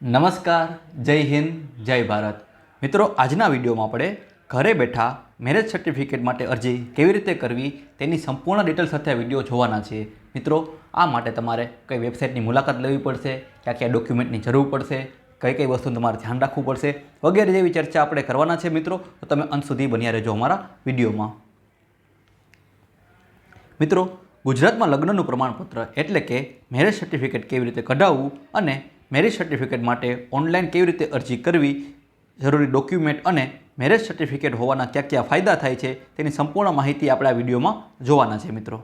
નમસ્કાર, જય હિન્દ, જય ભારત. મિત્રો, આજના વિડીયોમાં આપણે ઘરે બેઠા મેરેજ સર્ટિફિકેટ માટે અરજી કેવી રીતે કરવી તેની સંપૂર્ણ ડિટેલ સાથે વિડીયો જોવાના છે. મિત્રો, આ માટે તમારે કઈ વેબસાઇટની મુલાકાત લેવી પડશે, ક્યાં ક્યાં ડોક્યુમેન્ટની જરૂર પડશે, કઈ કઈ વસ્તુનું તમારે ધ્યાન રાખવું પડશે વગેરે જેવી ચર્ચા આપણે કરવાના છે. મિત્રો, તો તમે અંત સુધી બન્યા રહેજો અમારા વિડીયોમાં. મિત્રો, ગુજરાતમાં લગ્નનું પ્રમાણપત્ર એટલે કે મેરેજ સર્ટિફિકેટ કેવી રીતે કઢાવવું અને મેરેજ સર્ટિફિકેટ માટે ઓનલાઈન કેવી રીતે અરજી કરવી, જરૂરી ડોક્યુમેન્ટ અને મેરેજ સર્ટિફિકેટ હોવાના કયા કયા ફાયદા થાય છે તેની સંપૂર્ણ માહિતી આપણે આ વિડીયોમાં જોવાના છે. મિત્રો,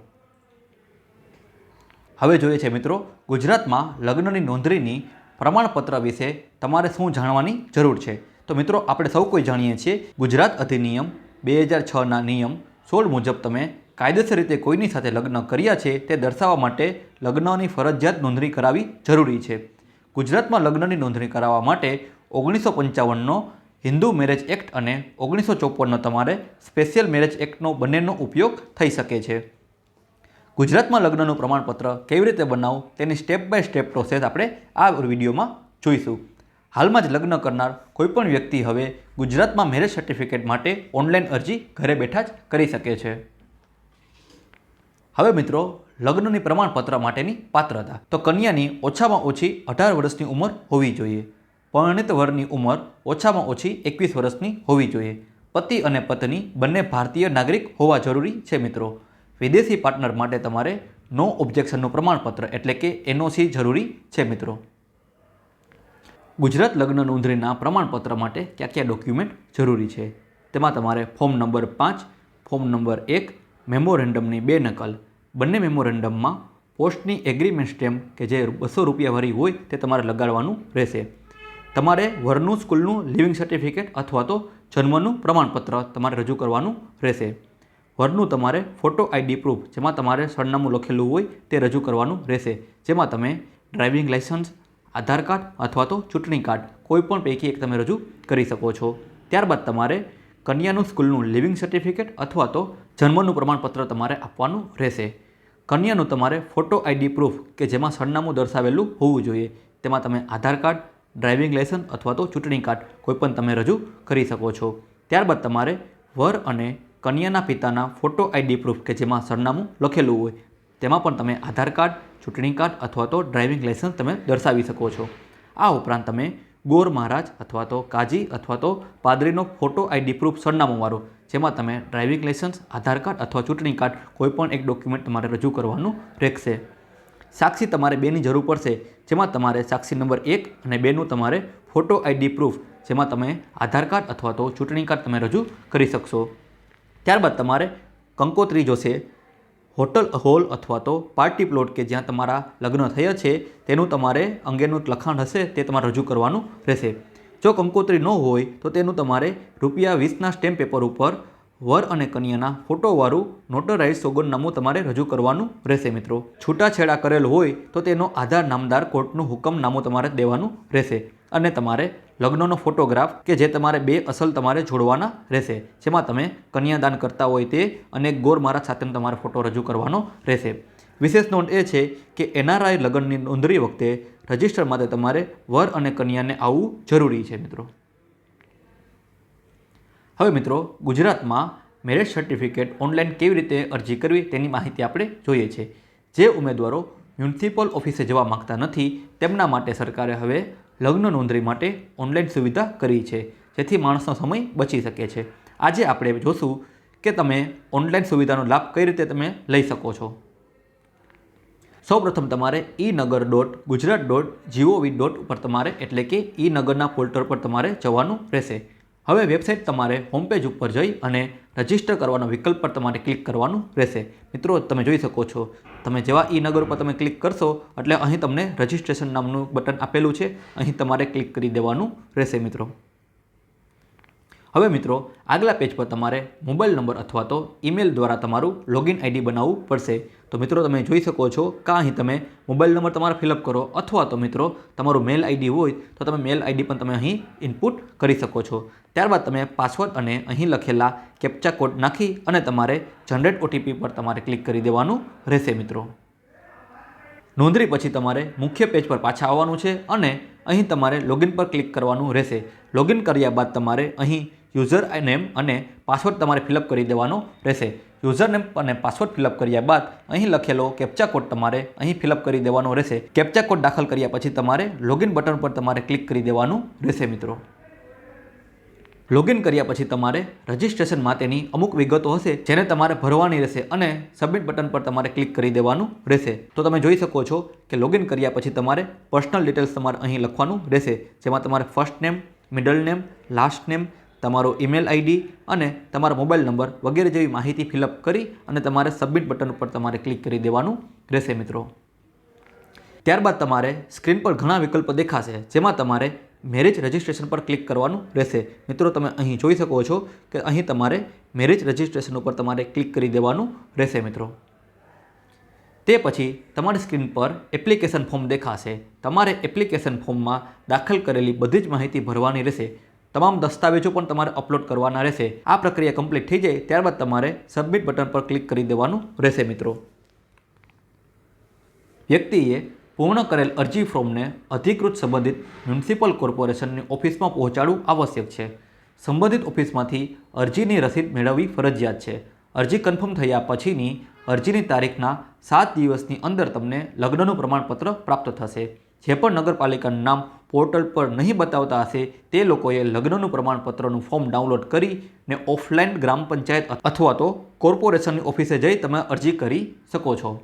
હવે જોઈએ છે મિત્રો, ગુજરાતમાં લગ્નની નોંધણીની પ્રમાણપત્ર વિશે તમારે શું જાણવાની જરૂર છે. તો મિત્રો, આપણે સૌ કોઈ જાણીએ છીએ ગુજરાત અધિનિયમ 2006ના નિયમ 16 મુજબ તમે કાયદેસર રીતે કોઈની સાથે લગ્ન કર્યા છે તે દર્શાવવા માટે લગ્નની ફરજિયાત નોંધણી કરાવવી જરૂરી છે. ગુજરાતમાં લગ્નની નોંધણી કરાવવા માટે 1955નો હિન્દુ મેરેજ એક્ટ અને 1954નો તમારે સ્પેશિયલ મેરેજ એક્ટનો બંનેનો ઉપયોગ થઈ શકે છે. ગુજરાતમાં લગ્નનું પ્રમાણપત્ર કેવી રીતે બનાવવું તેની સ્ટેપ બાય સ્ટેપ પ્રોસેસ આપણે આ વિડીયોમાં જોઈશું. હાલમાં જ લગ્ન કરનાર કોઈપણ વ્યક્તિ હવે ગુજરાતમાં મેરેજ સર્ટિફિકેટ માટે ઓનલાઈન અરજી ઘરે બેઠા જ કરી શકે છે. હવે મિત્રો, લગ્નની પ્રમાણપત્ર માટેની પાત્રતા. તો કન્યાની ઓછામાં ઓછી 18 વર્ષની ઉંમર હોવી જોઈએ. પરણિત વરની ઉંમર ઓછામાં ઓછી 21 વર્ષની હોવી જોઈએ. પતિ અને પત્ની બંને ભારતીય નાગરિક હોવા જરૂરી છે. મિત્રો, વિદેશી પાર્ટનર માટે તમારે નો ઓબ્જેક્શનનું પ્રમાણપત્ર એટલે કે NOC જરૂરી છે. મિત્રો, ગુજરાત લગ્ન નોંધણીના પ્રમાણપત્ર માટે કયા કયા ડોક્યુમેન્ટ જરૂરી છે તેમાં તમારે ફોર્મ નંબર 5, ફોર્મ નંબર 1, મેમોરેન્ડમની 2 નકલ, બંને મેમોરેન્ડમમાં પોસ્ટની એગ્રીમેન્ટ સ્ટેમ્પ કે જે 200 રૂપિયા વાળી હોય તે તમારે લગાડવાનું રહેશે. તમારે વરનું સ્કૂલનું લિવિંગ સર્ટિફિકેટ અથવા તો જન્મનું પ્રમાણપત્ર તમારે રજૂ કરવાનું રહેશે. વરનું તમારે ફોટો ID પ્રૂફ જેમાં તમારે સરનામું લખેલું હોય તે રજૂ કરવાનું રહેશે, જેમાં તમે ડ્રાઇવિંગ લાઇસન્સ, આધાર કાર્ડ અથવા તો ચૂંટણી કાર્ડ કોઈ પણ પૈકી એક તમે રજૂ કરી શકો છો. ત્યારબાદ તમારે કન્યાનું સ્કૂલનું લિવિંગ સર્ટિફિકેટ અથવા તો જન્મનું પ્રમાણપત્ર તમારે આપવાનું રહેશે. કન્યાનું તમારે ફોટો ID પ્રૂફ કે જેમાં સરનામું દર્શાવેલું હોવું જોઈએ, તેમાં તમે આધાર કાર્ડ, ડ્રાઇવિંગ લાઇસન્સ અથવા તો ચૂંટણી કાર્ડ કોઈ પણ તમે રજૂ કરી શકો છો. ત્યારબાદ તમારે વર અને કન્યાના પિતાના ફોટો ID પ્રૂફ કે જેમાં સરનામું લખેલું હોય તેમાં પણ તમે આધાર કાર્ડ, ચૂંટણી કાર્ડ અથવા તો ડ્રાઇવિંગ લાઇસન્સ તમે દર્શાવી શકો છો. આ ઉપરાંત તમે ગોર મહારાજ અથવા તો કાજી અથવા તો પાદરીનો ફોટો ID પ્રૂફ સરનામુંવાળો જેમાં તમે ડ્રાઇવિંગ લાઇસન્સ, આધાર કાર્ડ અથવા ચૂંટણી કાર્ડ કોઈ પણ એક ડોક્યુમેન્ટ તમારે રજૂ કરવાનું રહેશે. સાક્ષી તમારે 2ની જરૂર પડશે, જેમાં તમારે સાક્ષી નંબર 1 અને 2નું તમારે ફોટો ID પ્રૂફ જેમાં તમે આધાર કાર્ડ અથવા તો ચૂંટણી કાર્ડ તમે રજૂ કરી શકશો. ત્યારબાદ તમારે કંકોત્રી જોશે. હોલ અથવા તો પાર્ટી પ્લોટ કે જ્યાં તમારા લગ્ન થયા છે તેનું તમારે અંગેનું લખાણ હશે તે તમારે રજૂ કરવાનું રહેશે. જો કંકોત્રી ન હોય તો તેનું તમારે ₹20ના સ્ટેમ્પ પેપર ઉપર વર અને કન્યાના ફોટોવાળું નોટરાઇઝ સોગંદનામું તમારે રજૂ કરવાનું રહેશે. મિત્રો, છૂટાછેડા કરેલ હોય તો તેનો આધાર નામદાર કોર્ટનું હુકમનામું તમારે દેવાનું રહેશે અને તમારે લગ્નનો ફોટોગ્રાફ કે જે તમારે 2 અસલ તમારે જોડવાના રહેશે, જેમાં તમે કન્યાદાન કરતા હોય તે અને ગોર મહારાજ સાથેનો તમારે ફોટો રજૂ કરવાનો રહેશે. વિશેષ નોંધ એ છે કે NRI લગ્નની નોંધણી વખતે રજિસ્ટર માટે તમારે વર અને કન્યાને આવવું જરૂરી છે. મિત્રો, હવે મિત્રો, ગુજરાતમાં મેરેજ સર્ટિફિકેટ ઓનલાઈન કેવી રીતે અરજી કરવી તેની માહિતી આપણે જોઈએ છે. જે ઉમેદવારો મ્યુનિસિપલ ઓફિસે જવા માગતા નથી તેમના માટે સરકારે હવે લગ્ન નોંધણી માટે ઓનલાઈન સુવિધા કરી છે, જેથી માણસનો સમય બચી શકે છે. આજે આપણે જોશું કે તમે ઓનલાઈન સુવિધાનો લાભ કઈ રીતે તમે લઈ શકો છો. સૌપ્રથમ તમારે enagar.gujarat.gov. ઉપર તમારે એટલે કે ઈ-નગરના પોર્ટલ પર તમારે જવાનું રહેશે. હવે વેબસાઇટ તમારે હોમપેજ ઉપર જઈ અને રજિસ્ટર કરવાનો વિકલ્પ પર તમારે ક્લિક કરવાનું રહેશે. મિત્રો, તમે જોઈ શકો છો, તમે જેવા ઈ-નગર ઉપર તમે ક્લિક કરશો એટલે અહીં તમને રજિસ્ટ્રેશન નામનું બટન આપેલું છે, અહીં તમારે ક્લિક કરી દેવાનું રહેશે. મિત્રો, હવે મિત્રો, આગલા પેજ પર તમારે મોબાઈલ નંબર અથવા તો ઈમેલ દ્વારા તમારું લોગિન ID બનાવવું પડશે. તો મિત્રો, તમે જોઈ શકો છો કે અહીં તમે મોબાઈલ નંબર તમારે ફિલઅપ કરો અથવા તો મિત્રો તમારું મેલ ID હોય તો તમે મેલ ID પણ તમે અહીં ઇનપુટ કરી શકો છો. ત્યારબાદ તમે પાસવર્ડ અને અહીં લખેલા કેપ્ચા કોડ નાખી અને તમારે જનરેટ OTP પર તમારે ક્લિક કરી દેવાનું રહેશે. મિત્રો, નોંધણી પછી તમારે મુખ્ય પેજ પર પાછા આવવાનું છે અને અહીં તમારે લોગિન પર ક્લિક કરવાનું રહેશે. લોગિન કર્યા બાદ તમારે અહીં યુઝર નેમ અને પાસવર્ડ તમારે ફિલઅપ કરી દેવાનો રહેશે. યુઝર નેમ અને પાસવર્ડ ફિલઅપ કર્યા બાદ અહીં લખેલો કેપ્ચા કોડ તમારે અહીં ફિલઅપ કરી દેવાનો રહેશે. કેપ્ચા કોડ દાખલ કર્યા પછી તમારે લોગિન બટન પર તમારે ક્લિક કરી દેવાનું રહેશે મિત્રો. લોગિન કર્યા પછી તમારે રજિસ્ટ્રેશન માટેની અમુક વિગતો હશે જેને તમારે ભરવાની રહેશે અને સબમિટ બટન પર તમારે ક્લિક કરી દેવાનું રહેશે. તો તમે જોઈ શકો છો કે લોગિન કર્યા પછી તમારે પર્સનલ ડિટેલ્સ તમારે અહીં લખવાનું રહેશે, જેમાં તમારે first name, middle name, last name, તમારો ઈમેલ આઈડી અને તમારો મોબાઈલ નંબર વગેરે જેવી માહિતી ફિલઅપ કરી અને તમારે સબમિટ બટન ઉપર તમારે ક્લિક કરી દેવાનું રહેશે મિત્રો. ત્યારબાદ તમારે સ્ક્રીન પર ઘણા વિકલ્પો દેખાશે, જેમાં તમારે મેરેજ રજિસ્ટ્રેશન પર ક્લિક કરવાનું રહેશે. મિત્રો તમે અહીં જોઈ શકો છો કે અહીં તમારે મેરેજ રજિસ્ટ્રેશન ઉપર તમારે ક્લિક કરી દેવાનું રહેશે મિત્રો. તે પછી તમારી સ્ક્રીન પર એપ્લિકેશન ફોર્મ દેખાશે. તમારે એપ્લિકેશન ફોર્મમાં દાખલ કરેલી બધી જ માહિતી ભરવાની રહેશે. તમામ દસ્તાવેજો પણ તમારે અપલોડ કરવાના રહેશે. આ પ્રક્રિયા કમ્પ્લીટ થઈ જાય ત્યારબાદ તમારે સબમિટ બટન પર ક્લિક કરી દેવાનું રહેશે મિત્રો. વ્યક્તિએ પૂર્ણ કરેલ અરજી ફોર્મને અધિકૃત સંબંધિત મ્યુનિસિપલ કોર્પોરેશનની ઓફિસમાં પહોંચાડવું આવશ્યક છે. સંબંધિત ઓફિસમાંથી અરજીની રસીદ મેળવવી ફરજિયાત છે. અરજી કન્ફર્મ થયા પછીની અરજીની તારીખના 7 દિવસની અંદર તમને લગ્નનું પ્રમાણપત્ર પ્રાપ્ત થશે. જે પણ નગરપાલિકાનું નામ પોર્ટલ પર નહીં બતાવતા હશે તે લોકોએ લગ્નનું પ્રમાણપત્રનું ફોર્મ ડાઉનલોડ કરીને ઓફલાઈન ગ્રામ પંચાયત અથવા તો કોર્પોરેશનની ઓફિસે જઈ તમે અરજી કરી શકો છો.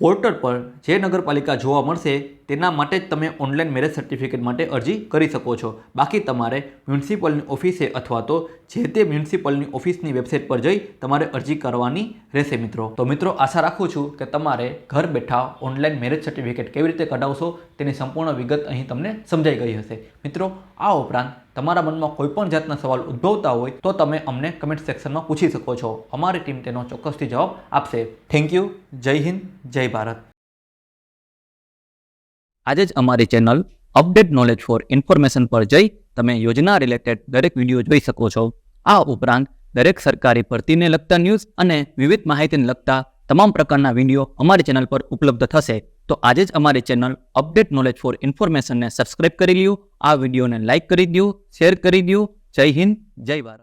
પોર્ટલ પર જે નગરપાલિકા જોવા મળશે તેના માટે જ તમે ઓનલાઈન મેરેજ સર્ટિફિકેટ માટે અરજી કરી શકો છો. બાકી તમારે મ્યુનિસિપલની ઓફિસે અથવા તો જે તે મ્યુનિસિપલની ઓફિસની વેબસાઇટ પર જઈ તમારે અરજી કરવાની રહેશે મિત્રો. તો મિત્રો આશા રાખું છું કે તમારે ઘર બેઠા ઓનલાઈન મેરેજ સર્ટિફિકેટ કેવી રીતે કઢાવશો તેની સંપૂર્ણ વિગત અહીં તમને સમજાઈ ગઈ હશે. મિત્રો આ ઉપરાંત તમારા મનમાં કોઈ પણ જાતના સવાલ ઉદ્ભવતા હોય તો તમે અમને કમેન્ટ સેક્શનમાં પૂછી શકો છો. અમારી ટીમ તેનો ચોક્કસથી જવાબ આપશે. Thank you. જય હિન્દ, જય ભારત. આજે જ અમારી channel update knowledge four information પર જઈ તમે યોજના રિલેટેડ દરેક વિડીયો જોઈ શકો છો. આ ઉપરાંત દરેક સરકારી ભરતીને લગતા ન્યૂઝ અને વિવિધ માહિતીને લગતા તમામ પ્રકારના વિડીયો અમારી ચેનલ પર ઉપલબ્ધ થશે. તો આજે જ અમારી ચેનલ અપડેટ નોલેજ ફોર ઇન્ફોર્મેશનને સબસ્ક્રાઇબ કરી લ્યો, આ વિડીયોને લાઇક કરી દો, શેર કરી દો. જય હિન્દ, જય ભારત.